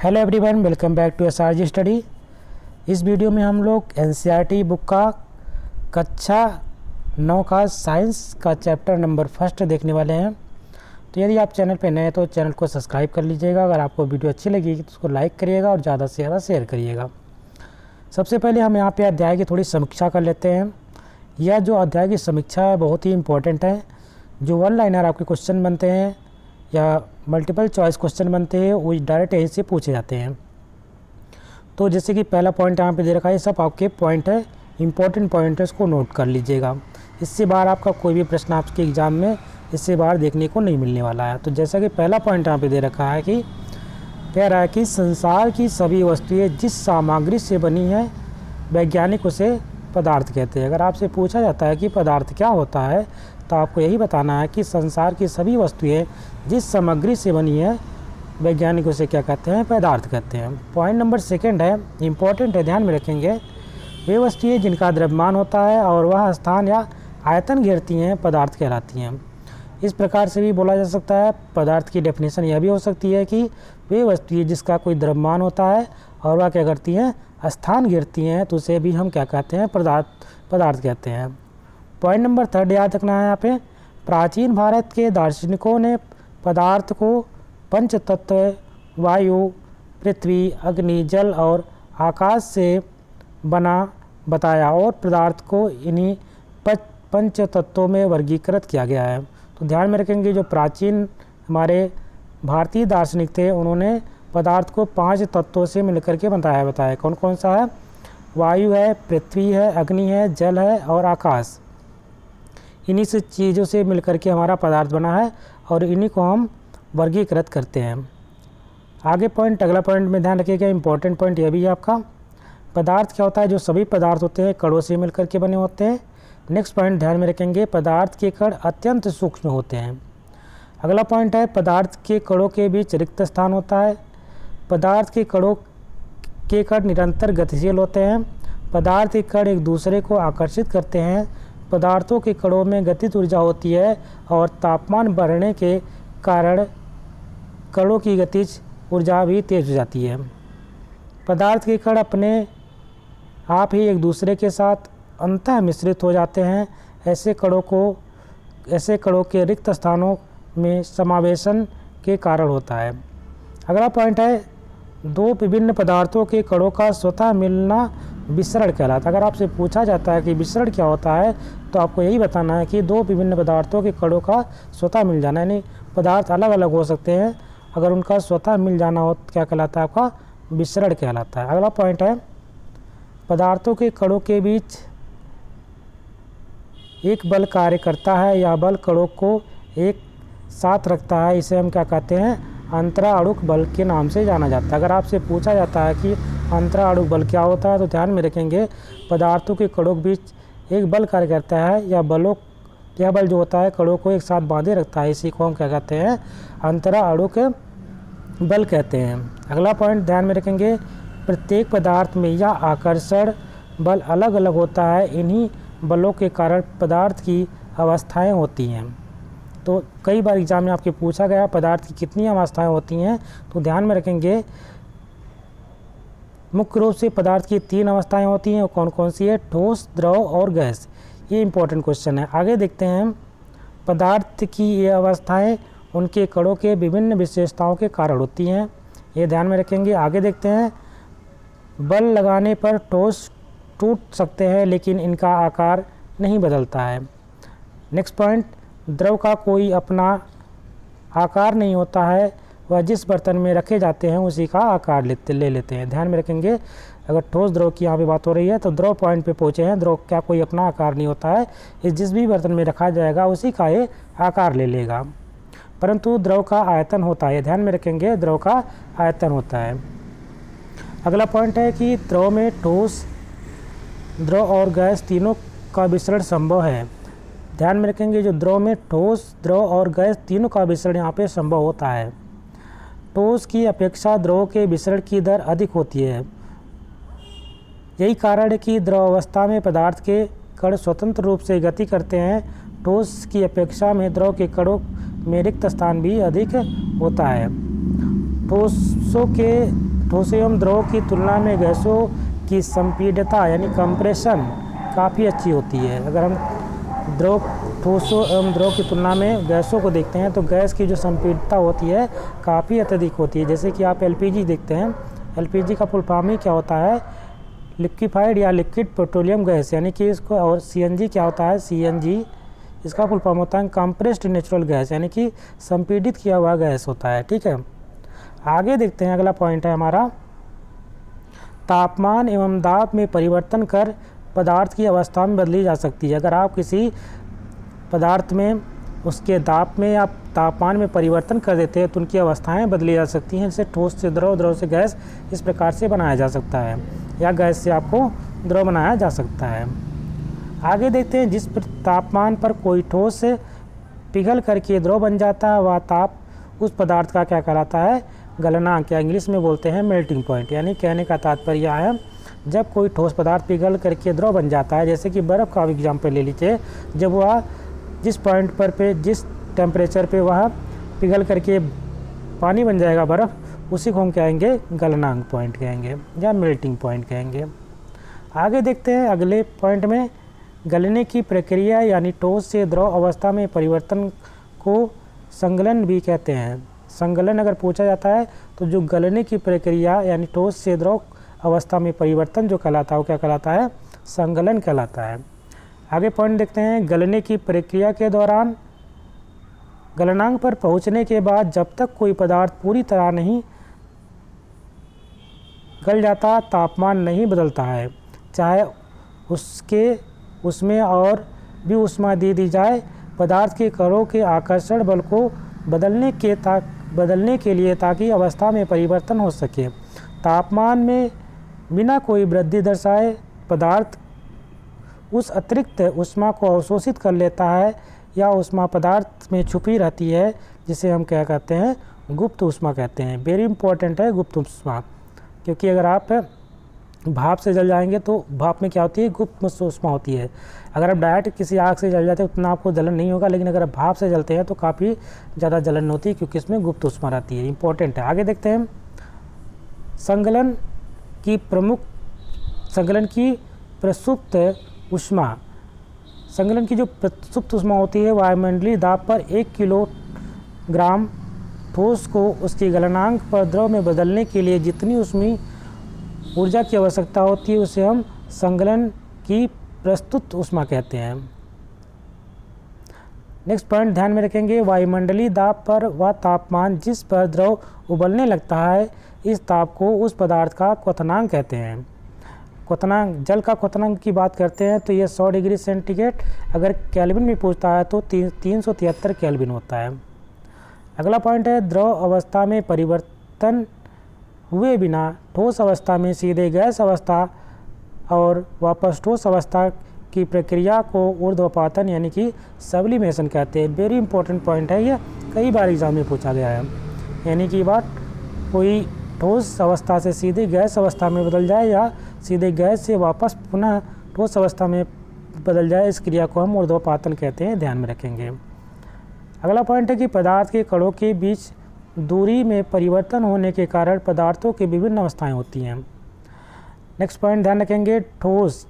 Hello everyone, welcome back to SRG study. इस video में हम लोग एनसीईआरटी बुक का कक्षा 9 का साइंस का चैप्टर नंबर 1 देखने वाले हैं। तो यदि आप चैनल पर नए हैं तो चैनल को सब्सक्राइब कर लीजिएगा। अगर आपको वीडियो अच्छी लगेगी तो उसको लाइक करिएगा और ज़्यादा से ज़्यादा शेयर करिएगा। सबसे पहले हम यहाँ पे अध्याय की थोड़ी समीक्षा कर लेते हैं। यह जो अध्याय की समीक्षा है बहुत ही इम्पोर्टेंट है। जो वन लाइनर आपके क्वेश्चन बनते हैं या मल्टीपल चॉइस क्वेश्चन बनते हैं वो डायरेक्ट यहीं से पूछे जाते हैं। तो जैसे कि पहला पॉइंट यहाँ पे दे रखा है, सब आपके पॉइंट है, इंपॉर्टेंट पॉइंट है, इसको नोट कर लीजिएगा। इससे बाहर आपका कोई भी प्रश्न आपके एग्ज़ाम में इससे बाहर देखने को नहीं मिलने वाला है। तो जैसा कि पहला पॉइंट यहाँ पे दे रखा है कि कह रहा है कि संसार की सभी वस्तुएँ जिस सामग्री से बनी है वैज्ञानिक उसे पदार्थ कहते हैं। अगर आपसे पूछा जाता है कि पदार्थ क्या होता है तो आपको यही बताना है कि संसार की सभी वस्तुएं जिस सामग्री से बनी है वैज्ञानिक उसे क्या कहते हैं, पदार्थ कहते हैं। पॉइंट नंबर 2 है, इम्पोर्टेंट है, ध्यान में रखेंगे। वे वस्तुएं जिनका द्रव्यमान होता है और वह स्थान या आयतन घेरती हैं पदार्थ कहलाती हैं। इस प्रकार से भी बोला जा सकता है। पदार्थ की डेफिनेशन यह भी हो सकती है कि वे वस्तुएं जिसका कोई द्रव्यमान होता है और वह क्या करती हैं, स्थान घेरती हैं, तो उसे भी हम क्या कहते हैं, पदार्थ कहते हैं। पॉइंट नंबर 3 याद रखना है यहाँ पे। प्राचीन भारत के दार्शनिकों ने पदार्थ को पंच तत्व वायु, पृथ्वी, अग्नि, जल और आकाश से बना बताया और पदार्थ को इन्हीं पंच तत्वों में वर्गीकृत किया गया है। तो ध्यान में रखेंगे, जो प्राचीन हमारे भारतीय दार्शनिक थे उन्होंने पदार्थ को 5 तत्वों से मिलकर के बताया। कौन कौन सा है? वायु है, पृथ्वी है, अग्नि है, जल है और आकाश। इन्हीं से चीज़ों से मिलकर के हमारा पदार्थ बना है और इन्हीं को हम वर्गीकृत करते हैं। आगे पॉइंट, अगला पॉइंट में ध्यान रखिएगा, इंपॉर्टेंट पॉइंट यह भी है आपका। पदार्थ क्या होता है? जो सभी पदार्थ होते हैं कणों से मिलकर के बने होते हैं। नेक्स्ट पॉइंट ध्यान में रखेंगे, पदार्थ के कण अत्यंत सूक्ष्म होते हैं। अगला पॉइंट है, पदार्थ के कणों के बीच रिक्त स्थान होता है। पदार्थ के कणों के कण निरंतर गतिशील होते हैं। पदार्थ के कण एक दूसरे को आकर्षित करते हैं। पदार्थों के कणों में गतिज ऊर्जा होती है और तापमान बढ़ने के कारण कणों की गतिज ऊर्जा भी तेज हो जाती है। पदार्थ के कण अपने आप ही एक दूसरे के साथ अंतः मिश्रित हो जाते हैं। ऐसे कणों के रिक्त स्थानों में समावेशन के कारण होता है। अगला पॉइंट है, दो विभिन्न पदार्थों के कणों का स्वतः मिलना विसरण कहलाता है। अगर आपसे पूछा जाता है कि विसरण क्या होता है तो आपको यही बताना है कि दो विभिन्न पदार्थों के कणों का स्वतः मिल जाना, यानी पदार्थ अलग अलग हो सकते हैं, अगर उनका स्वतः मिल जाना हो क्या कहलाता है, आपका विसरण कहलाता है। अगला पॉइंट है, पदार्थों के कणों के बीच एक बल कार्य करता है या बल कणों को एक साथ रखता है, इसे हम क्या कहते हैं, अंतराणुक बल के नाम से जाना जाता है। अगर आपसे पूछा जाता है कि अंतराणुक बल क्या होता है तो ध्यान में रखेंगे, पदार्थों के कणों के बीच एक बल कार्य करता है या यह बल जो होता है कणों को एक साथ बांधे रखता है, इसी को हम क्या कहते हैं, अंतराणुक बल कहते हैं। अगला पॉइंट ध्यान में रखेंगे, प्रत्येक पदार्थ में यह आकर्षण बल अलग अलग होता है। इन्हीं बलों के कारण पदार्थ की अवस्थाएँ होती हैं। तो कई बार एग्जाम में आपके पूछा गया पदार्थ की कितनी अवस्थाएं होती हैं, तो ध्यान में रखेंगे मुख्य रूप से पदार्थ की 3 अवस्थाएं होती हैं। कौन कौन सी है? ठोस, द्रव और गैस। ये इंपॉर्टेंट क्वेश्चन है। आगे देखते हैं, पदार्थ की ये अवस्थाएं उनके कणों के विभिन्न विशेषताओं के कारण होती हैं, ये ध्यान में रखेंगे। आगे देखते हैं, बल लगाने पर ठोस टूट सकते हैं लेकिन इनका आकार नहीं बदलता है। नेक्स्ट पॉइंट, द्रव का कोई अपना आकार नहीं होता है, वह जिस बर्तन में रखे जाते हैं उसी का आकार ले लेते हैं। ध्यान में रखेंगे, अगर ठोस द्रव की यहाँ पे बात हो रही है तो द्रव पॉइंट पे पहुँचे हैं। द्रव क्या कोई अपना आकार नहीं होता है, ये जिस भी बर्तन में रखा जाएगा उसी का ये आकार ले लेगा, परंतु द्रव का आयतन होता है। ध्यान में रखेंगे, द्रव का आयतन होता है। अगला पॉइंट है कि द्रव में ठोस, द्रव और गैस तीनों का मिश्रण संभव है। ध्यान में रखेंगे, जो द्रव में ठोस, द्रव और गैस तीनों का मिश्रण यहाँ पे संभव होता है। ठोस की अपेक्षा द्रव के मिश्रण की दर अधिक होती है। यही कारण है कि द्रव अवस्था में पदार्थ के कण स्वतंत्र रूप से गति करते हैं। ठोस की अपेक्षा में द्रव के कणों में रिक्त स्थान भी अधिक होता है। ठोसों के ठोस एवं द्रव की तुलना में गैसों की संपीड्यता यानी कंप्रेशन काफ़ी अच्छी होती है। अगर हम ठोसों एवं द्रव की तुलना में गैसों को देखते हैं तो गैस की जो संपीड्यता होती है काफ़ी अत्यधिक होती है। जैसे कि आप एलपीजी देखते हैं, एलपीजी का फुल फॉर्म ही क्या होता है, लिक्विफाइड या लिक्विड पेट्रोलियम गैस, यानी कि इसको, और सीएनजी क्या होता है, सीएनजी इसका फुल फॉर्म होता है कंप्रेस्ड नेचुरल गैस, यानी कि संपीड़ित किया हुआ गैस होता है। ठीक है, आगे देखते हैं, अगला पॉइंट है हमारा, तापमान एवं दाब में परिवर्तन कर पदार्थ की अवस्था में बदली जा सकती है। अगर आप किसी पदार्थ में उसके दाब में या तापमान में परिवर्तन कर देते हैं तो उनकी अवस्थाएं बदली जा सकती हैं। जैसे ठोस से द्रव, द्रव से गैस, इस प्रकार से बनाया जा सकता है, या गैस से आपको द्रव बनाया जा सकता है। आगे देखते हैं, जिस तापमान पर कोई ठोस से पिघल करके द्रव बन जाता है वह ताप उस पदार्थ का क्या कहलाता है, गलनांक, या इंग्लिश में बोलते हैं मेल्टिंग पॉइंट। यानी कहने का तात्पर्य है जब कोई ठोस पदार्थ पिघल करके द्रव बन जाता है, जैसे कि बर्फ़ का एग्जाम्पल ले लीजिए, जब वह जिस पॉइंट पर जिस टेम्परेचर पे वह पिघल करके पानी बन जाएगा बर्फ़, उसी को हम कहेंगे गलनांक पॉइंट कहेंगे या मेल्टिंग पॉइंट कहेंगे। आगे देखते हैं अगले पॉइंट में, गलने की प्रक्रिया यानी ठोस से द्रव अवस्था में परिवर्तन को संगलन भी कहते हैं। संगलन अगर पूछा जाता है तो जो गलने की प्रक्रिया यानी ठोस से द्रव अवस्था में परिवर्तन जो कहलाता है वो क्या कहलाता है, संगलन कहलाता है। आगे पॉइंट देखते हैं, गलने की प्रक्रिया के दौरान गलनांक पर पहुंचने के बाद जब तक कोई पदार्थ पूरी तरह नहीं गल जाता तापमान नहीं बदलता है, चाहे उसमें और भी ऊष्मा दे दी जाए। पदार्थ के कणों के आकर्षण बल को बदलने के लिए ताकि अवस्था में परिवर्तन हो सके। तापमान में बिना कोई वृद्धि दर्शाए पदार्थ उस अतिरिक्त ऊष्मा को अवशोषित कर लेता है या ऊष्मा पदार्थ में छुपी रहती है, जिसे हम क्या कहते हैं, गुप्त ऊष्मा कहते हैं। वेरी इंपॉर्टेंट है गुप्त ऊष्मा, क्योंकि अगर आप भाप से जल जाएंगे तो भाप में क्या होती है, गुप्त ऊष्मा होती है। अगर आप डायरेक्ट किसी आग से जल जाते हैं उतना आपको जलन नहीं होगा, लेकिन अगर आप भाप से जलते हैं तो काफ़ी ज़्यादा जलन होती है, क्योंकि इसमें गुप्त ऊष्मा रहती है। इंपॉर्टेंट है। आगे देखते हैं, संगलन की प्रसुप्त ऊष्मा। संगलन की जो प्रसुप्त ऊष्मा होती है वायुमंडलीय दाब पर 1 किलोग्राम ठोस को उसकी गलनांक पर द्रव में बदलने के लिए जितनी ऊष्मीय ऊर्जा की आवश्यकता होती है उसे हम संगलन की प्रस्तुत ऊष्मा कहते हैं। नेक्स्ट पॉइंट ध्यान में रखेंगे, वायुमंडलीय दाब पर वह तापमान जिस पर द्रव उबलने लगता है, इस ताप को उस पदार्थ का क्वथनांक कहते हैं। क्वथनांक, जल का क्वथनांक की बात करते हैं तो ये 100 डिग्री सेंटीग्रेड, अगर केल्विन में पूछता है तो 373 केल्विन होता है। अगला पॉइंट है, द्रव अवस्था में परिवर्तन हुए बिना ठोस अवस्था में सीधे गैस अवस्था और वापस ठोस अवस्था की प्रक्रिया को ऊर्ध्वपातन यानी कि सब्लिमेशन कहते हैं। वेरी इंपॉर्टेंट पॉइंट है, ये कई बार एग्जाम में पूछा गया है। यानी कि बात कोई ठोस अवस्था से सीधे गैस अवस्था में बदल जाए या सीधे गैस से वापस पुनः ठोस अवस्था में बदल जाए, इस क्रिया को हम ऊर्ध्वपातन कहते हैं, ध्यान में रखेंगे। अगला पॉइंट है कि पदार्थ के कणों के बीच दूरी में परिवर्तन होने के कारण पदार्थों की विभिन्न अवस्थाएं होती हैं। नेक्स्ट पॉइंट ध्यान रखेंगे, ठोस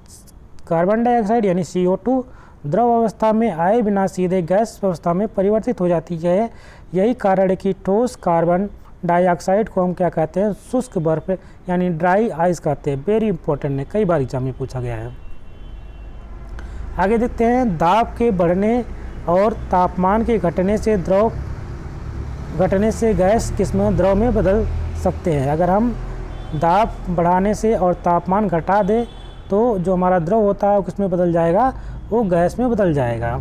कार्बन डाइऑक्साइड यानी CO2 द्रव अवस्था में आए बिना सीधे गैस अवस्था में परिवर्तित हो जाती है। यही कारण है कि ठोस कार्बन डाइऑक्साइड को हम क्या कहते हैं, शुष्क बर्फ यानी ड्राई आइस कहते हैं। वेरी इंपॉर्टेंट है, कई बार एग्जाम में पूछा गया है। आगे देखते हैं, दाब के बढ़ने और तापमान के घटने से गैस किस्में द्रव में बदल सकते हैं। अगर हम दाब बढ़ाने से और तापमान घटा दें तो जो हमारा द्रव होता है वो किसमें बदल जाएगा, वो गैस में बदल जाएगा।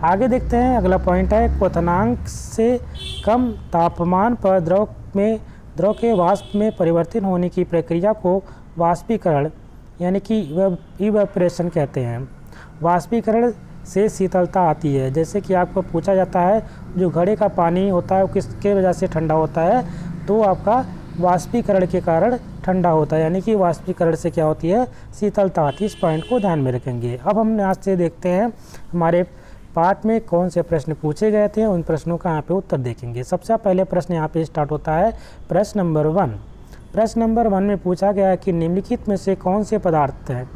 आगे देखते हैं, अगला पॉइंट है, क्वथनांक से कम तापमान पर द्रव के वाष्प में परिवर्तित होने की प्रक्रिया को वाष्पीकरण यानी कि इवेपोरेशन कहते हैं। वाष्पीकरण से शीतलता आती है। जैसे कि आपको पूछा जाता है जो घड़े का पानी होता है वो किसके वजह से ठंडा होता है, तो आपका वाष्पीकरण के कारण ठंडा होता है, यानी कि वाष्पीकरण से क्या होती है, शीतलता आती है। इस पॉइंट को ध्यान में रखेंगे। अब हम यहाँ से देखते हैं हमारे पार्ट में कौन से प्रश्न पूछे गए थे, उन प्रश्नों का यहाँ पे उत्तर देखेंगे। सबसे पहले प्रश्न यहाँ पे स्टार्ट होता है, प्रश्न नंबर 1, प्रश्न नंबर 1 में पूछा गया है कि निम्नलिखित में से कौन से पदार्थ हैं।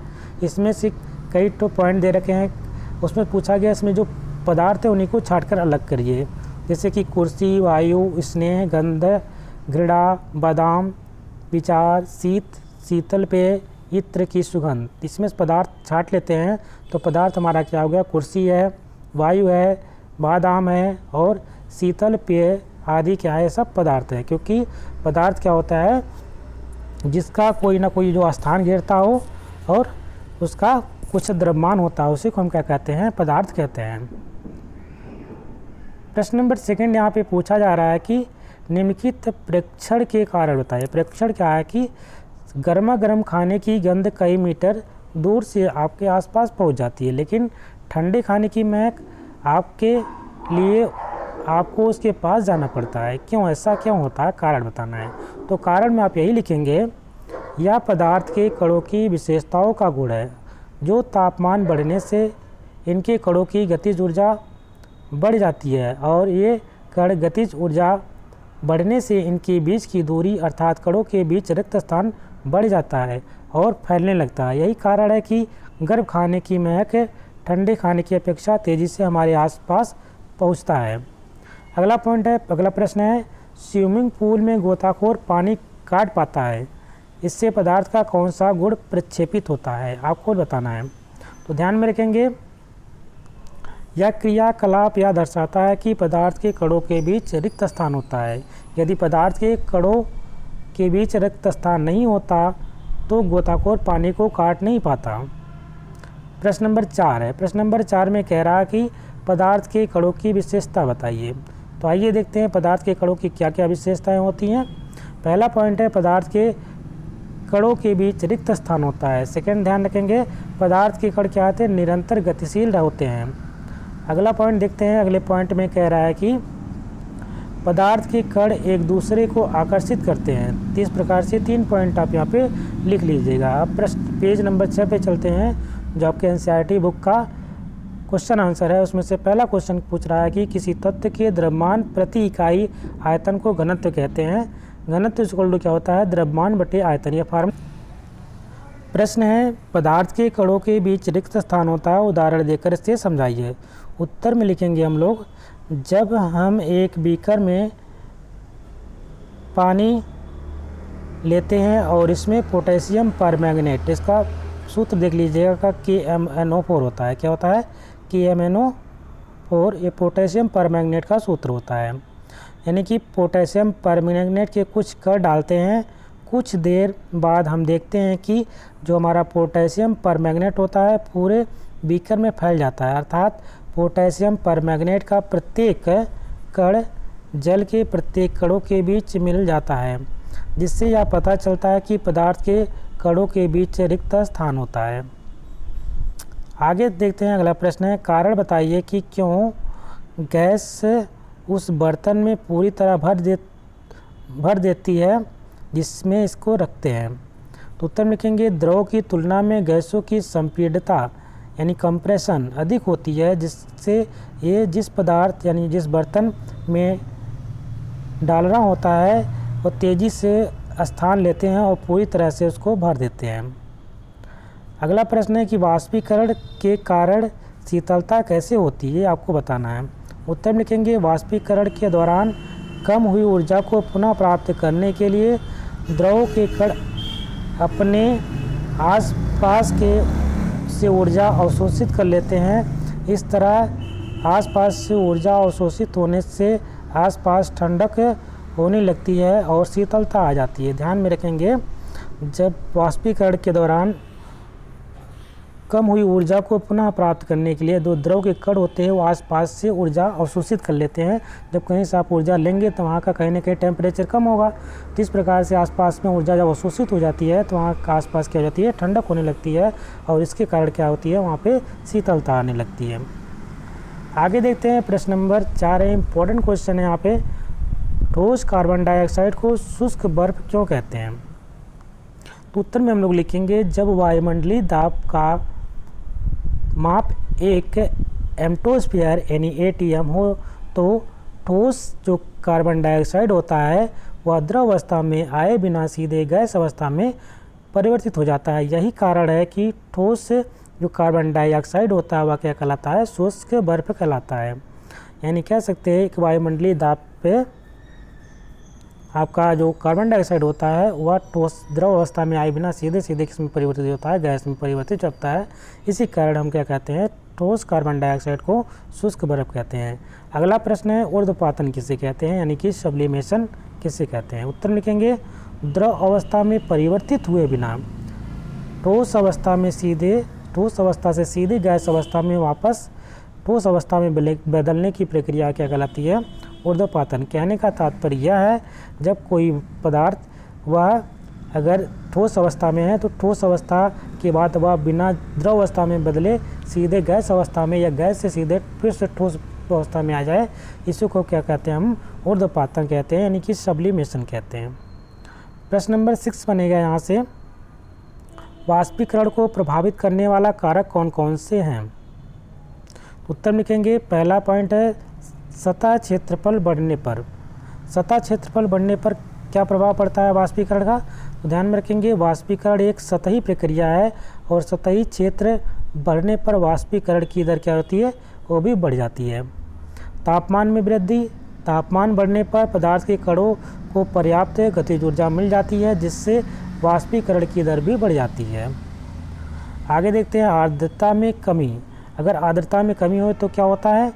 इसमें से कई तो पॉइंट दे रखे हैं, उसमें पूछा गया इसमें जो पदार्थ है उन्हीं को छांटकर अलग करिए। जैसे कि कुर्सी, वायु, स्नेह, गंध, घृणा, बादाम, विचार, शीतल पेय, इत्र की सुगंध। इसमें पदार्थ छांट लेते हैं तो पदार्थ हमारा क्या हो गया, कुर्सी है, वायु है, बादाम है और शीतल पेय आदि क्या है, सब पदार्थ है। क्योंकि पदार्थ क्या होता है, जिसका कोई ना कोई जो स्थान घेरता हो और उसका कुछ द्रव्यमान होता है, उसी को हम क्या कहते हैं, पदार्थ कहते हैं। प्रश्न नंबर 2 यहाँ पे पूछा जा रहा है कि निम्नलिखित प्रेक्षण के कारण बताइए। प्रेक्षण क्या है कि गर्मा गर्म खाने की गंध कई मीटर दूर से आपके आसपास पहुंच जाती है, लेकिन ठंडे खाने की महक आपके लिए आपको उसके पास जाना पड़ता है। क्यों, ऐसा क्यों होता है, कारण बताना है। तो कारण में आप यही लिखेंगे, यह पदार्थ के कणों की विशेषताओं का गुण है। जो तापमान बढ़ने से इनके कणों की गतिज ऊर्जा बढ़ जाती है और ये कण गतिज ऊर्जा बढ़ने से इनके बीच की दूरी अर्थात कणों के बीच रिक्त स्थान बढ़ जाता है और फैलने लगता है। यही कारण है कि गर्म खाने की महक ठंडे खाने की अपेक्षा तेज़ी से हमारे आसपास पहुंचता है। अगला प्रश्न है, स्विमिंग पूल में गोताखोर पानी काट पाता है, इससे पदार्थ का कौन सा गुण प्रक्षेपित होता है, आपको बताना है। तो ध्यान में रखेंगे, यह क्रियाकलाप यह दर्शाता है कि पदार्थ के कणों के बीच रिक्त स्थान होता है। यदि पदार्थ के कणों के बीच रिक्त स्थान नहीं होता तो गोताखोर पानी को काट नहीं पाता। प्रश्न नंबर 4 है। प्रश्न नंबर 4 में कह रहा है कि पदार्थ के कणों की विशेषता बताइए। तो आइए देखते हैं पदार्थ के कणों की क्या क्या विशेषताएं होती हैं। पहला पॉइंट है, पदार्थ के कणों के बीच रिक्त स्थान होता है। सेकंड, ध्यान रखेंगे, पदार्थ के कण क्या होते हैं, निरंतर गतिशील होते हैं। अगला पॉइंट देखते हैं, अगले पॉइंट में कह रहा है कि पदार्थ के कण एक दूसरे को आकर्षित करते हैं। तो इस प्रकार से 3 पॉइंट आप यहाँ पे लिख लीजिएगा। अब प्रश्न पेज नंबर 6 पे चलते हैं, जो आपके एनसीईआरटी बुक का क्वेश्चन आंसर है। उसमें से पहला क्वेश्चन पूछ रहा है कि किसी तत्व के द्रव्यमान प्रति इकाई आयतन को घनत्व कहते हैं। घनत्व इक्वल टू क्या होता है, द्रव्यमान बटे आयतन। यह फार्मूला। प्रश्न है, पदार्थ के कणों के बीच रिक्त स्थान होता है, उदाहरण देकर इसे समझाइए। उत्तर में लिखेंगे हम लोग, जब हम एक बीकर में पानी लेते हैं और इसमें पोटेशियम परमैंगनेट, इसका सूत्र देख लीजिएगा, KMnO4 होता है। क्या होता है, KMnO4, ये पोटेशियम परमैंगनेट का सूत्र होता है। यानी कि पोटेशियम परमैंगनेट के कुछ कण डालते हैं, कुछ देर बाद हम देखते हैं कि जो हमारा पोटेशियम परमैंगनेट होता है पूरे बीकर में फैल जाता है। अर्थात पोटेशियम परमैंगनेट का प्रत्येक कण जल के प्रत्येक कणों के बीच मिल जाता है, जिससे यह पता चलता है कि पदार्थ के कणों के बीच रिक्त स्थान होता है। आगे देखते हैं, अगला प्रश्न है, कारण बताइए कि क्यों गैस उस बर्तन में पूरी तरह भर देती है जिसमें इसको रखते हैं। तो उत्तर में लिखेंगे, द्रव की तुलना में गैसों की संपीड़ितता यानी कंप्रेशन अधिक होती है, जिससे ये जिस पदार्थ यानी जिस बर्तन में डालना होता है वो तेज़ी से स्थान लेते हैं और पूरी तरह से उसको भर देते हैं। अगला प्रश्न है कि वाष्पीकरण के कारण शीतलता कैसे होती है, आपको बताना है। उत्तर में लिखेंगे, वाष्पीकरण के दौरान कम हुई ऊर्जा को पुनः प्राप्त करने के लिए द्रव के कण अपने आसपास के से ऊर्जा अवशोषित कर लेते हैं। इस तरह आसपास से ऊर्जा अवशोषित होने से आसपास ठंडक होने लगती है और शीतलता आ जाती है। ध्यान में रखेंगे, जब वाष्पीकरण के दौरान कम हुई ऊर्जा को पुनः प्राप्त करने के लिए जो द्रव के कण होते हैं वो आसपास से ऊर्जा अवशोषित कर लेते हैं। जब कहीं से आप ऊर्जा लेंगे तो वहाँ का कहीं ना कहीं टेम्परेचर कम होगा। तो इस प्रकार से आसपास में ऊर्जा जब अवशोषित हो जाती है तो वहाँ का आसपास क्या हो जाती है, ठंडक होने लगती है और इसके कारण क्या होती है, वहाँ पर शीतलता आने लगती है। आगे देखते हैं, प्रश्न नंबर 4 है, इंपॉर्टेंट क्वेश्चन है यहाँ पे, ठोस कार्बन डाइऑक्साइड को शुष्क बर्फ क्यों कहते हैं। तो उत्तर में हम लोग लिखेंगे, जब वायुमंडलीय दाब का माप 1 एटमॉस्फेयर यानी ATM हो तो ठोस जो कार्बन डाइऑक्साइड होता है वह द्रव अवस्था में आए बिना सीधे गैस अवस्था में परिवर्तित हो जाता है। यही कारण है कि ठोस जो कार्बन डाइऑक्साइड होता है वह क्या कहलाता है, शुष्क बर्फ कहलाता है। यानी कह सकते हैं कि वायुमंडलीय दाब पे आपका जो कार्बन डाइऑक्साइड होता है वह ठोस द्रव अवस्था में आए बिना सीधे सीधे किसमें परिवर्तित होता है, गैस में परिवर्तित होता है। इसी कारण हम क्या कहते हैं, ठोस कार्बन डाइऑक्साइड को शुष्क बर्फ कहते हैं। अगला प्रश्न है ऊर्ध्वपातन किसे कहते हैं, यानी कि सब्लिमेशन किसे कहते हैं। उत्तर लिखेंगे द्रव अवस्था में परिवर्तित हुए बिना ठोस अवस्था से सीधे गैस अवस्था में वापस ठोस अवस्था में बदलने की प्रक्रिया क्या कहलाती है, ऊर्ध्वपातन। कहने का तात्पर्य यह है जब कोई पदार्थ वह अगर ठोस अवस्था में है तो ठोस अवस्था के बाद वह बिना द्रव अवस्था में बदले सीधे गैस अवस्था में या गैस से सीधे फिर से ठोस अवस्था में आ जाए, इसी को क्या कहते हैं, हम ऊर्ध्वपातन कहते हैं, यानी कि सब्लिमेशन कहते हैं। प्रश्न नंबर 6 बनेगा यहाँ से, वाष्पीकरण को प्रभावित करने वाला कारक कौन कौन से हैं। उत्तर लिखेंगे पहला पॉइंट है सतह क्षेत्रफल बढ़ने पर। सतह क्षेत्रफल बढ़ने पर क्या प्रभाव पड़ता है वाष्पीकरण का, तो ध्यान में रखेंगे वाष्पीकरण एक सतही प्रक्रिया है और सतही क्षेत्र बढ़ने पर वाष्पीकरण की दर क्या होती है, वो भी बढ़ जाती है। तापमान में वृद्धि, तापमान बढ़ने पर पदार्थ के कणों को पर्याप्त गतिज ऊर्जा मिल जाती है जिससे वाष्पीकरण की दर भी बढ़ जाती है। आगे देखते हैं आर्द्रता में कमी। अगर आर्द्रता में कमी हो तो क्या होता है,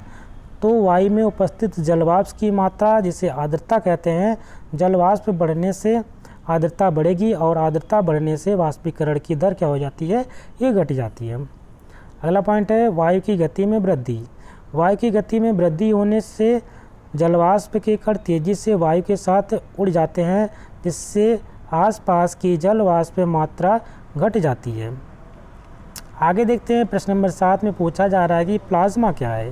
तो वायु में उपस्थित जलवाष्प की मात्रा जिसे आर्द्रता कहते हैं, जलवाष्प बढ़ने से आर्द्रता बढ़ेगी और आर्द्रता बढ़ने से वाष्पीकरण की दर क्या हो जाती है, ये घट जाती है। अगला पॉइंट है वायु की गति में वृद्धि। वायु की गति में वृद्धि होने से जलवाष्प के कण तेजी से वायु के साथ उड़ जाते हैं जिससे आसपास की जलवाष्प मात्रा घट जाती है। आगे देखते हैं प्रश्न नंबर 7 में पूछा जा रहा है कि प्लाज्मा क्या है।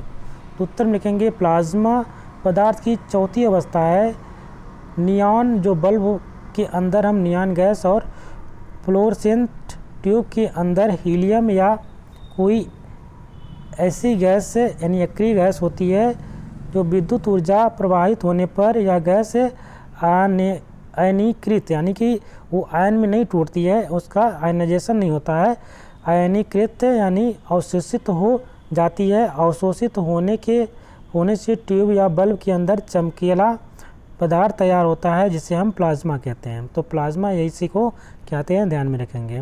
तो उत्तर में लिखेंगे प्लाज्मा पदार्थ की चौथी अवस्था है। नियॉन जो बल्ब के अंदर हम नियॉन गैस और फ्लोरोसेंट ट्यूब के अंदर हीलियम या कोई ऐसी गैस यानी एक्रिय गैस होती है जो विद्युत ऊर्जा प्रवाहित होने पर यह गैस आयनीकृत यानी कि वो आयन में नहीं टूटती है, उसका आयनाइजेशन नहीं होता है, आयनीकृत यानी अवशोषित हो जाती है। अवशोषित होने से ट्यूब या बल्ब के अंदर चमकीला पदार्थ तैयार होता है जिसे हम प्लाज्मा कहते हैं। तो प्लाज्मा इसी को कहते हैं, ध्यान में रखेंगे।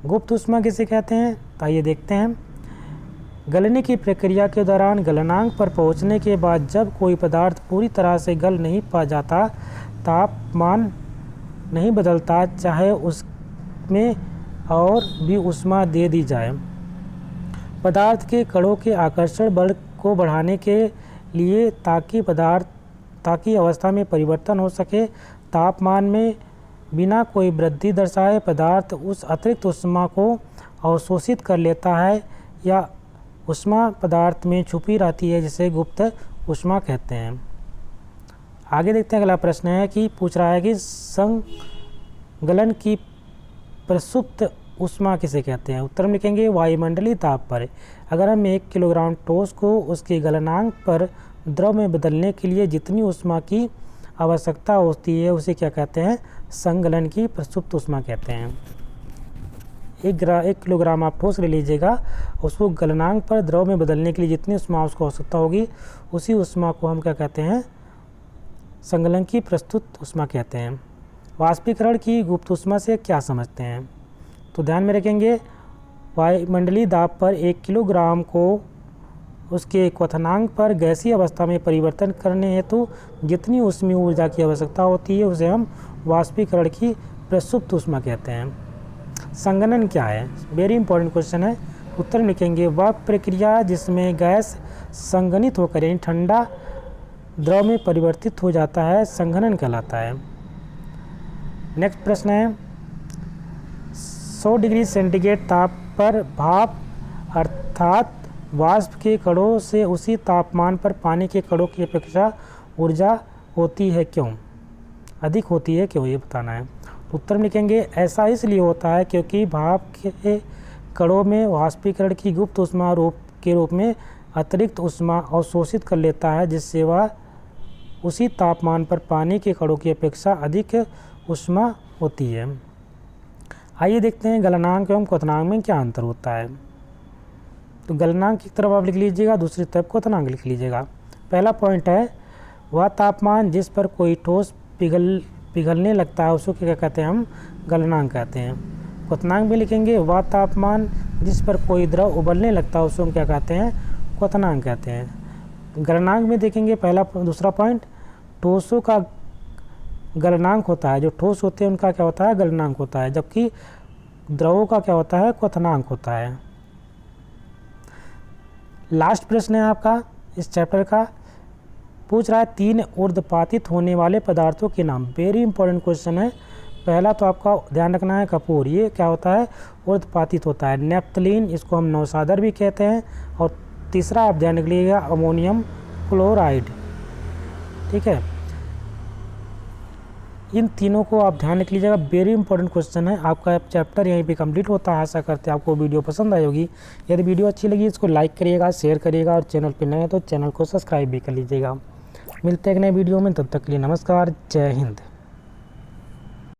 गुप्त ऊष्मा किसे कहते हैं, तो आइए देखते हैं। गलने की प्रक्रिया के दौरान गलनांक पर पहुंचने के बाद जब कोई पदार्थ पूरी तरह से गल नहीं पा जाता, तापमान नहीं बदलता, चाहे उसमें और भी ऊष्मा दे दी जाए। पदार्थ के कणों के आकर्षण बल को बढ़ाने के लिए ताकि अवस्था में परिवर्तन हो सके, तापमान में बिना कोई वृद्धि दर्शाए पदार्थ उस अतिरिक्त ऊष्मा को अवशोषित कर लेता है या ऊष्मा पदार्थ में छुपी रहती है जिसे गुप्त ऊष्मा कहते हैं। आगे देखते हैं अगला प्रश्न है कि पूछ रहा है कि संगलन की प्रसुप्त ऊष्मा किसे कहते हैं। उत्तर में लिखेंगे वायुमंडलीय ताप पर अगर हम 1 किलोग्राम ठोस को उसके गलनांक पर द्रव में बदलने के लिए जितनी ऊष्मा की आवश्यकता होती है उसे क्या कहते हैं, संगलन की प्रसुप्त ऊष्मा कहते हैं। 1 किलोग्राम आप ठोस ले लीजिएगा, उसको गलनांक पर द्रव में बदलने के लिए जितनी ऊष्मा उसको आवश्यकता होगी उसी ऊष्मा को हम क्या कहते हैं, संगलन की प्रस्तुत ऊष्मा कहते हैं। वाष्पीकरण की गुप्त ऊष्मा से क्या समझते हैं, तो ध्यान में रखेंगे वायुमंडलीय दाब पर 1 किलोग्राम को उसके क्वथनांक पर गैसीय अवस्था में परिवर्तन करने हेतु जितनी ऊष्मीय ऊर्जा की आवश्यकता होती है उसे हम वाष्पीकरण की प्रसुप्त ऊष्मा कहते हैं। संगलन क्या है, वेरी इंपॉर्टेंट क्वेश्चन है। उत्तर लिखेंगे वह प्रक्रिया जिसमें गैस संघनित होकर यानी ठंडा द्रव में परिवर्तित हो जाता है, संघनन कहलाता है। नेक्स्ट प्रश्न है 100 डिग्री सेंटीग्रेड ताप पर भाप अर्थात वाष्प के कणों से उसी तापमान पर पानी के कणों की अपेक्षा ऊर्जा होती है क्यों, अधिक होती है क्यों, ये बताना है। उत्तर में लिखेंगे ऐसा इसलिए होता है क्योंकि भाप के कणों में वाष्पीकरण की गुप्त ऊष्मा के रूप में अतिरिक्त ऊष्मा अवशोषित कर लेता है जिससे वह उसी तापमान पर पानी के कणों की अपेक्षा अधिक ऊष्मा होती है। आइए देखते हैं गलनांक एवं क्वथनांक में क्या अंतर होता है। तो गलनांक की तरफ आप लिख लीजिएगा, दूसरी तरफ क्वथनांक लिख लीजिएगा। पहला पॉइंट है वह तापमान जिस पर कोई ठोस पिघलने लगता है उसको क्या कहते हैं, हम गलनांक कहते हैं। क्वथनांक भी लिखेंगे, वह तापमान जिस पर कोई द्रव उबलने लगता है उसको हम क्या कहते हैं, क्वथनांक कहते हैं। गलनांक में देखेंगे पहला दूसरा पॉइंट, ठोसों का गलनांक होता है, जो ठोस होते हैं उनका क्या होता है, गलनांक होता है, जबकि द्रवों का क्या होता है, क्वथनांक होता है। लास्ट प्रश्न है आपका इस चैप्टर का, पूछ रहा है 3 ऊर्ध्वपातित होने वाले पदार्थों के नाम। वेरी इंपॉर्टेंट क्वेश्चन है। पहला तो आपका ध्यान रखना है कपूर, ये क्या होता है, ऊर्ध्वपातित होता है। नेप्थलीन, इसको हम नौसादर भी कहते हैं। और तीसरा आप ध्यान रख लीजिएगा अमोनियम क्लोराइड। ठीक है, इन तीनों को आप ध्यान रख लीजिएगा, वेरी इंपॉर्टेंट क्वेश्चन है। आपका चैप्टर यहीं पे कंप्लीट होता है। आशा करते हैं आपको वीडियो पसंद आई होगी। यदि वीडियो अच्छी लगी इसको लाइक करिएगा, शेयर करिएगा और चैनल पे नए हैं तो चैनल को सब्सक्राइब भी कर लीजिएगा। मिलते हैं एक नए वीडियो में, तब तक के लिए नमस्कार, जय हिंद।